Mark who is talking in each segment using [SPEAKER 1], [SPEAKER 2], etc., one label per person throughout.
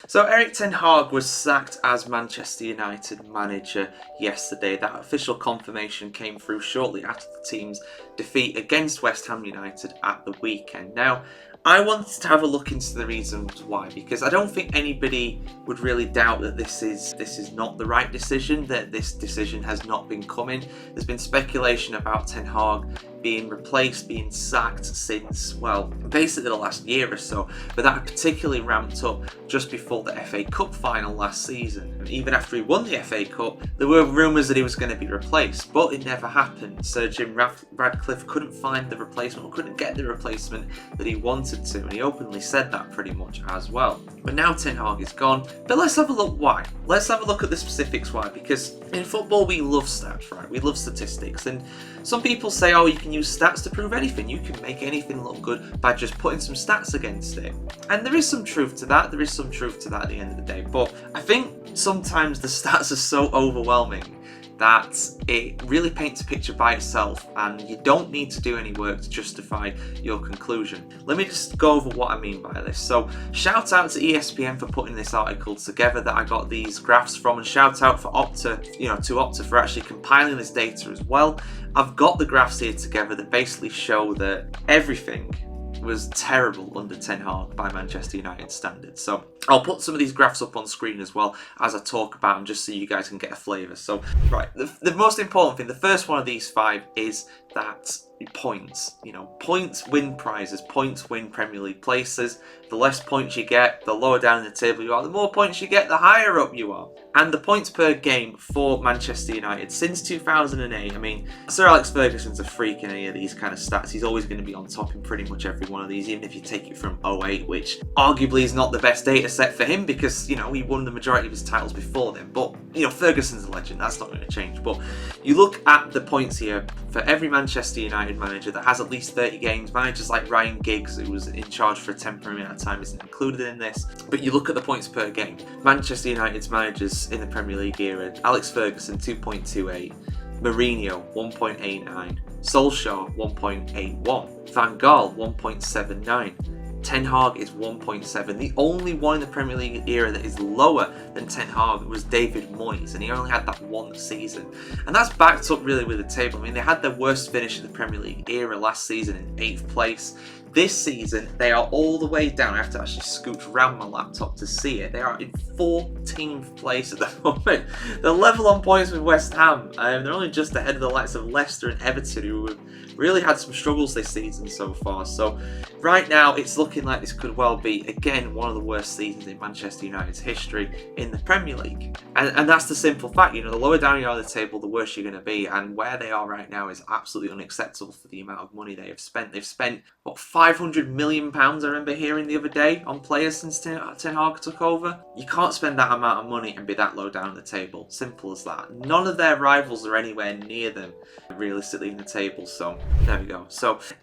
[SPEAKER 1] So Erik ten Hag was sacked as Manchester United manager yesterday. That official confirmation came through shortly after the team's defeat against West Ham United at the weekend. Now, I wanted to have a look into the reasons why, because I don't think anybody would really doubt that this is not the right decision, that this decision has not been coming. There's been speculation about Ten Hag being replaced, being sacked since, well, basically the last year or so, but that particularly ramped up just before the FA Cup final last season. And even after he won the FA Cup, there were rumours that he was going to be replaced, but it never happened. Sir Jim Radcliffe couldn't find the replacement, or couldn't get the replacement that he wanted to, and he openly said that pretty much as well. But now Ten Hag is gone, but let's have a look why. Let's have a look at the specifics why, because in football we love stats, right? We love statistics, and some people say, oh, you can use stats to prove anything. You can make anything look good by just putting some stats against it. And there is some truth to that. There is some truth to that at the end of the day. But I think sometimes the stats are so overwhelming that it really paints a picture by itself, and you don't need to do any work to justify your conclusion. Let me just go over what I mean by this. So shout out to ESPN for putting this article together that I got these graphs from, and shout out for Opta, to Opta for actually compiling this data as well. I've got the graphs here together that basically show that everything was terrible under Ten Hag by Manchester United standards. So I'll put some of these graphs up on screen as well as I talk about them, just so you guys can get a flavour. So, right, the most important thing, the first one of these five is that points. Points win prizes, points win Premier League places. The less points you get, the lower down in the table you are. The more points you get, the higher up you are. And the points per game for Manchester United since 2008, I mean, Sir Alex Ferguson's a freak in any of these kind of stats. He's always going to be on top in pretty much every one of these, even if you take it from 08, which arguably is not the best data set for him because, he won the majority of his titles before then. But, Ferguson's a legend. That's not going to change. But you look at the points here for every Manchester United manager that has at least 30 games. Managers like Ryan Giggs, who was in charge for a temporary amount of time, isn't included in this. But you look at the points per game. Manchester United's managers in the Premier League era: Alex Ferguson 2.28, Mourinho 1.89, Solskjaer 1.81, Van Gaal 1.79. Ten Hag is 1.7. The only one in the Premier League era that is lower than Ten Hag was David Moyes, and he only had that one season. And that's backed up really with the table. I mean, they had their worst finish in the Premier League era last season in 8th place. This season, they are all the way down. I have to actually scooch around my laptop to see it. They are in 14th place at the moment. They're level on points with West Ham. They're only just ahead of the likes of Leicester and Everton, who have really had some struggles this season so far. So right now, it's looking like this could well be, again, one of the worst seasons in Manchester United's history in the Premier League. And that's the simple fact. The lower down you are on the table, the worse you're going to be. And where they are right now is absolutely unacceptable for the amount of money they have spent. They've spent, what, £500 million, I remember hearing the other day, on players since Ten Hag took over. You can't spend that amount of money and be that low down the table. Simple as that. None of their rivals are anywhere near them, realistically, in the table. So, there we go.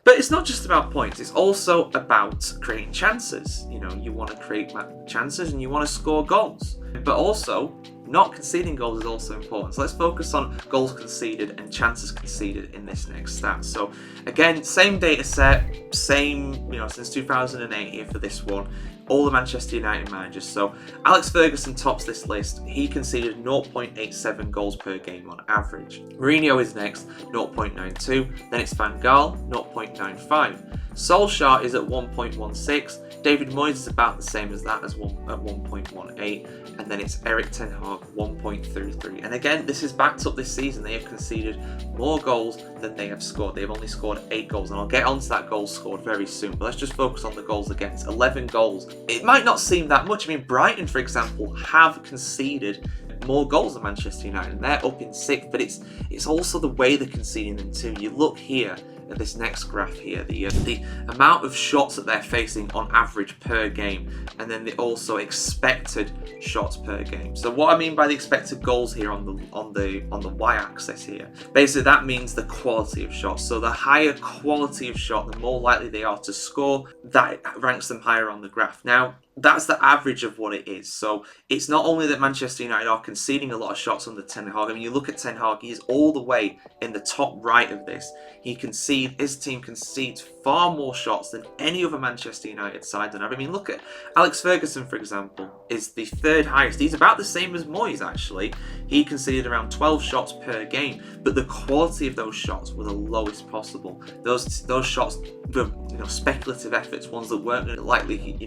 [SPEAKER 1] But it's not just about points. It's also about creating chances. You want to create chances and you want to score goals. But also, not conceding goals is also important. So let's focus on goals conceded and chances conceded in this next stat. So again, same data set, same, since 2008 here for this one. All the Manchester United managers. So Alex Ferguson tops this list. He conceded 0.87 goals per game on average. Mourinho is next, 0.92. Then it's Van Gaal, 0.95. Solskjaer is at 1.16. David Moyes is about the same as that, at 1.18. And then it's Erik ten Hag, 1.33. And again, this is backed up this season. They have conceded more goals than they have scored. They've only scored 8 goals. And I'll get onto that goals scored very soon. But let's just focus on the goals against. 11 goals. It might not seem that much. I mean, Brighton, for example, have conceded more goals than Manchester United, and they're up in 6th, but it's also the way they're conceding them too. You look here at this next graph here, the amount of shots that they're facing on average per game, and then the also expected shots per game. So what I mean by the expected goals here on the y-axis here, basically that means the quality of shots. So the higher quality of shot, the more likely they are to score. That ranks them higher on the graph. Now, that's the average of what it is. So it's not only that Manchester United are conceding a lot of shots under Ten Hag. I mean, you look at Ten Hag, he's all the way in the top right of this. His team concedes far more shots than any other Manchester United side. And I mean, look at Alex Ferguson, for example, is the third highest. He's about the same as Moyes, actually. He conceded around 12 shots per game, but the quality of those shots were the lowest possible. Those shots were, speculative efforts, ones that weren't likely,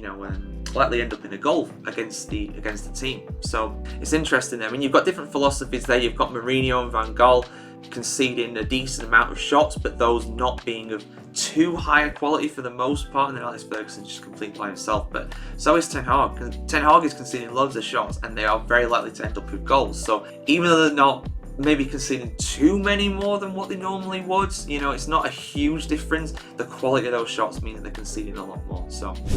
[SPEAKER 1] likely end up in a goal against the team. So it's interesting there. I mean, you've got different philosophies there. You've got Mourinho and Van Gaal conceding a decent amount of shots, but those not being of too high a quality for the most part, and then Alex Ferguson just complete by himself. But so is Ten Hag. Ten Hag is conceding loads of shots, and they are very likely to end up with goals. So even though they're not maybe conceding too many more than what they normally would, it's not a huge difference. The quality of those shots mean that they're conceding a lot more.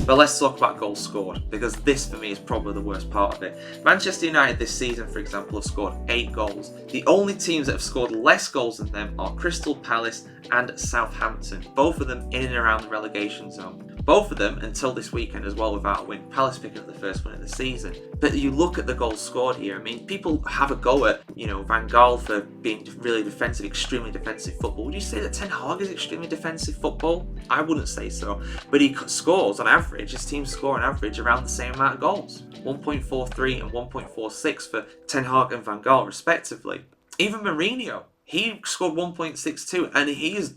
[SPEAKER 1] But let's talk about goals scored, because this for me is probably the worst part of it. Manchester United this season, for example, have scored 8 goals. The only teams that have scored less goals than them are Crystal Palace and Southampton, both of them in and around the relegation zone. Both of them until this weekend as well without a win. Palace picking up the first win of the season. But you look at the goals scored here. I mean, people have a go at, Van Gaal for being really defensive, extremely defensive football. Would you say that Ten Hag is extremely defensive football? I wouldn't say so. But he scores on average, his teams score on average around the same amount of goals. 1.43 and 1.46 for Ten Hag and Van Gaal respectively. Even Mourinho, he scored 1.62 and he is,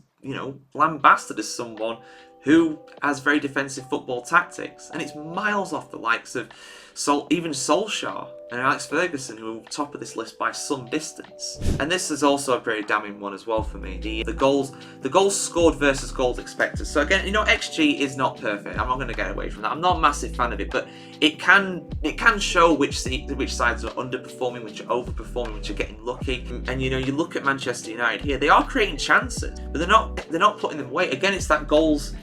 [SPEAKER 1] lambasted as someone who has very defensive football tactics, and it's miles off the likes of even Solskjaer and Alex Ferguson, who are top of this list by some distance. And this is also a very damning one as well for me. The goals scored versus goals expected. So again, XG is not perfect. I'm not going to get away from that. I'm not a massive fan of it, but it can show which sides are underperforming, which are overperforming, which are getting lucky. And you look at Manchester United here, they are creating chances, but they're not putting them away. Again, it's that goals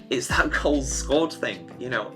[SPEAKER 1] scored thing.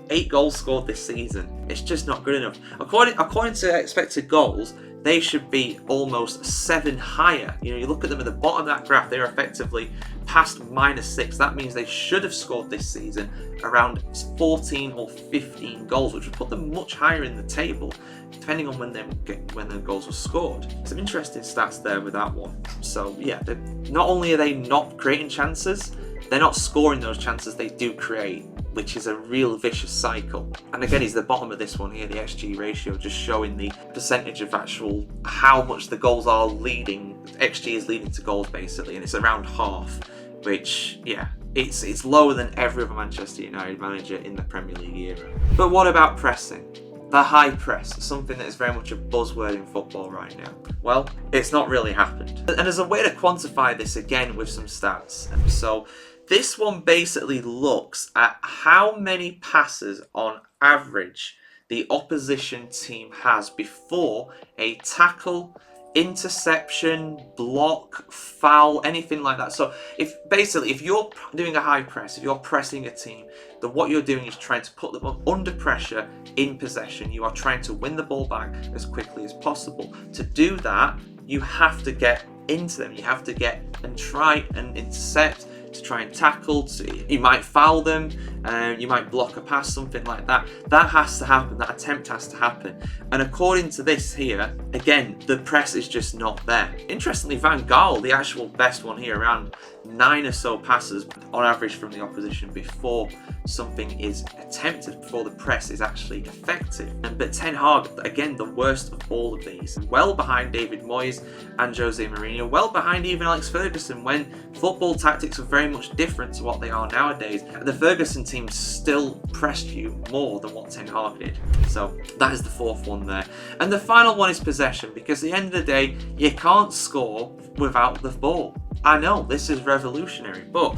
[SPEAKER 1] 8 goals scored this season. It's just not good enough. According to expected goals, they should be almost 7 higher. You look at them at the bottom of that graph, they're effectively past -6. That means they should have scored this season around 14 or 15 goals, which would put them much higher in the table, depending on when the goals were scored. Some interesting stats there with that one. So yeah, not only are they not creating chances, they're not scoring those chances they do create, which is a real vicious cycle. And again, he's the bottom of this one here, the XG ratio, just showing the percentage of how much the goals are leading. XG is leading to goals basically, and it's around half, which, yeah, it's lower than every other Manchester United manager in the Premier League era. But what about pressing? The high press, something that is very much a buzzword in football right now. Well, it's not really happened. And there's a way to quantify this again with some stats. And so this one basically looks at how many passes on average the opposition team has before a tackle, interception, block, foul, anything like that. So if you're doing a high press, if you're pressing a team, then what you're doing is trying to put them under pressure in possession. You are trying to win the ball back as quickly as possible. To do that, you have to get into them. You have to get and try and intercept, to try and tackle. You might foul them, you might block a pass, something like that. That has to happen. That attempt has to happen. And according to this here, again, the press is just not there. Interestingly, Van Gaal, the actual best one here, around 9 or so passes on average from the opposition before something is attempted, before the press is actually effective. But Ten Hag, again, the worst of all of these. Well behind David Moyes and Jose Mourinho, well behind even Alex Ferguson, when football tactics were very much different to what they are nowadays. The Ferguson team still pressed you more than what Ten Hag did. So that is the fourth one there. And the final one is possession, because at the end of the day, you can't score without the ball. I know, this is revolutionary, but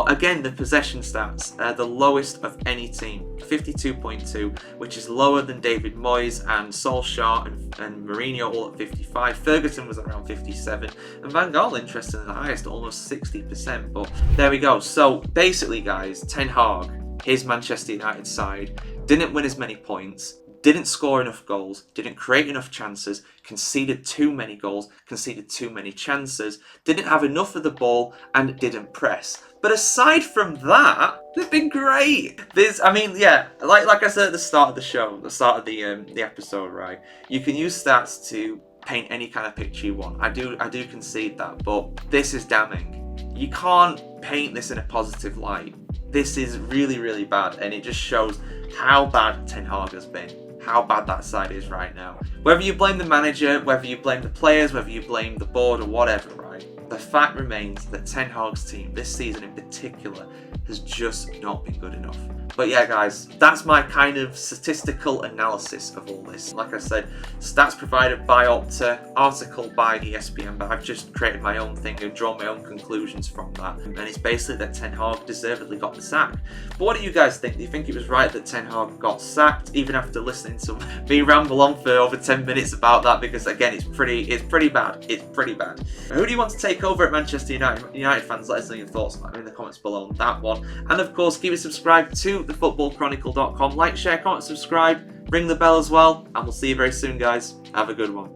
[SPEAKER 1] again, the possession stats are the lowest of any team, 52.2, which is lower than David Moyes and Solskjaer and Mourinho, all at 55. Ferguson was around 57, and Van Gaal, interesting, the highest, almost 60%, but there we go. So basically, guys, Ten Hag, his Manchester United side, didn't win as many points, didn't score enough goals, didn't create enough chances, conceded too many goals, conceded too many chances, didn't have enough of the ball, and didn't press. But aside from that, they've been great. Like I said at the start of the show, the start of the episode, right? You can use stats to paint any kind of picture you want. I do concede that, but this is damning. You can't paint this in a positive light. This is really, really bad, and it just shows how bad Ten Hag has been. How bad that side is right now. Whether you blame the manager, whether you blame the players, whether you blame the board or whatever, right? The fact remains that Ten Hag's team, this season in particular, has just not been good enough. But yeah, guys, that's my kind of statistical analysis of all this. Like I said, stats provided by Opta, article by ESPN, but I've just created my own thing and drawn my own conclusions from that. And it's basically that Ten Hag deservedly got the sack. But what do you guys think? Do you think it was right that Ten Hag got sacked, even after listening to me ramble on for over 10 minutes about that? Because again, it's pretty bad. It's pretty bad. Who do you want to take over at Manchester United? United fans, let us know your thoughts in the comments below on that one. And of course, keep it subscribed to thefootballchronicle.com. Like, share, comment, subscribe, ring the bell as well, and we'll see you very soon, guys. Have a good one.